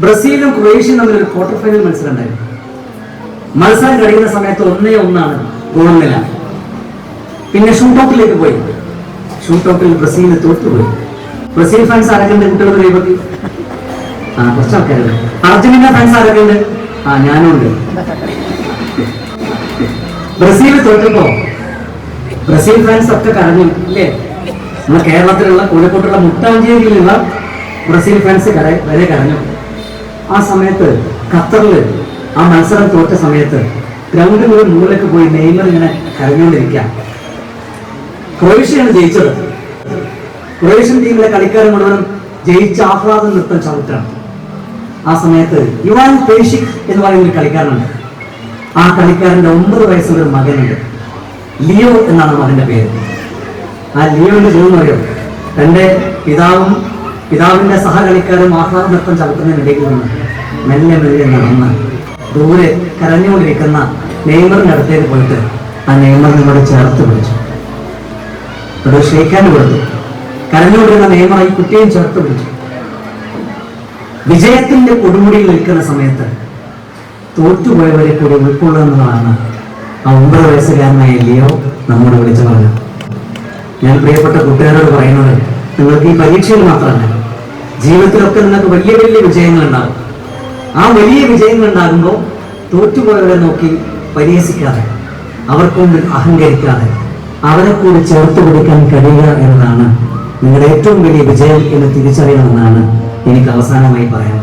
ബ്രസീലും ക്രൊയേഷ്യയും തമ്മിൽ ഒരു quarter final മത്സരം ഉണ്ടായിരുന്നു. മത്സരം കഴിയുന്ന സമയത്ത് 1-1 ഗോളില്ല. പിന്നെ ഷൂട്ടൗട്ടിലേക്ക് പോയി. ഷൂട്ടൗട്ടിൽ ബ്രസീൽ തോറ്റുപോയി. ബ്രസീൽ ഫാൻസ് ആരൊക്കെ കുട്ടികളുടെ കൈപത്തി? കുറച്ച് ആൾക്കാരുണ്ട്. അർജന്റീന ഫാൻസ് ആരൊക്കെ ഉണ്ട്? ഞാനും ഉണ്ട്. ബ്രസീൽ തോറ്റപ്പോ ബ്രസീൽ ഫാൻസ് ഒക്കെ കരഞ്ഞു ഇല്ലേ? നമ്മുടെ കേരളത്തിലുള്ള കോഴിക്കോട്ടുള്ള മുട്ടാഞ്ചേരിയിലുള്ള ബ്രസീൽ ഫാൻസ് വരെ കരഞ്ഞു. ആ സമയത്ത് ഖത്തറില് ആ മത്സരം തോറ്റ സമയത്ത് ഗ്രൗണ്ടിൽ ഒരു മൂലക്ക് പോയി നെയ്മർ ഇങ്ങനെ കരഞ്ഞുകൊണ്ടിരിക്കാം. ക്രൊയേഷ്യയാണ് ജയിച്ചത്. ക്രൊയേഷ്യൻ ടീമിലെ കളിക്കാരൻ മുഴുവനും ജയിച്ച ആഹ്ലാദ നൃത്തം ചവിട്ടാണ്. ആ സമയത്ത് ഇവാൻ പേഷിക് എന്ന് പറയുന്ന ഒരു കളിക്കാരനുണ്ട്. ആ കളിക്കാരന്റെ 9 വയസ്സുള്ള ഒരു മകനുണ്ട്. ലിയോ എന്നാണ് മകന്റെ പേര്. ആ ലിയോന്റെ ജോലി അറിയോ? തന്റെ പിതാവിന്റെ സഹകളിക്കാരും ആഹ്ലാദ നൃത്തം ചവിട്ടുന്നതിനിടയിൽ നിന്ന് മെല്ലെ മെല്ലെ നടന്ന് ദൂരെ കരഞ്ഞുകൊണ്ടിരിക്കുന്ന നെയ്മറിന്റെ അടുത്തേക്ക് പോയിട്ട് ആ നെയ്മറിനോട് ചേർത്ത് പിടിച്ചു. ഒരു ഷെയ്ക്കാൻ കൊടുത്തു. കരഞ്ഞുകൊണ്ടിരുന്ന നെയ്മർ ഈ കുട്ടിയും ചേർത്ത് പിടിച്ചു. വിജയത്തിന്റെ കൊടുമുടിയിൽ നിൽക്കുന്ന സമയത്ത് തോറ്റുപോയവരെ കൂടി ഉൾക്കൊള്ളുന്നതാണ് ആ 9 വയസ്സുകാരനായ ലിയോ നമ്മോട് വിളിച്ചു പറഞ്ഞത്. ഞാൻ പ്രിയപ്പെട്ട കൂട്ടുകാരോട് പറയുന്നത്, നിങ്ങൾക്ക് ഈ പരീക്ഷയിൽ മാത്രമല്ല, ജീവിതത്തിലൊക്കെ നിങ്ങൾക്ക് വലിയ വലിയ വിജയങ്ങൾ ഉണ്ടാകും. ആ വലിയ വിജയങ്ങൾ ഉണ്ടാകുമ്പോൾ തോറ്റുപോയവരെ നോക്കി പരിഹസിക്കാതെ, അവർക്ക് മുമ്പിൽ അഹങ്കരിക്കാതെ, അവരെ കൂടി ചേർത്ത് പിടിക്കാൻ കഴിയുക എന്നതാണ് നിങ്ങളുടെ ഏറ്റവും വലിയ വിജയം എന്ന് തിരിച്ചറിയണമെന്നാണ് എനിക്ക് അവസാനമായി പറയാൻ.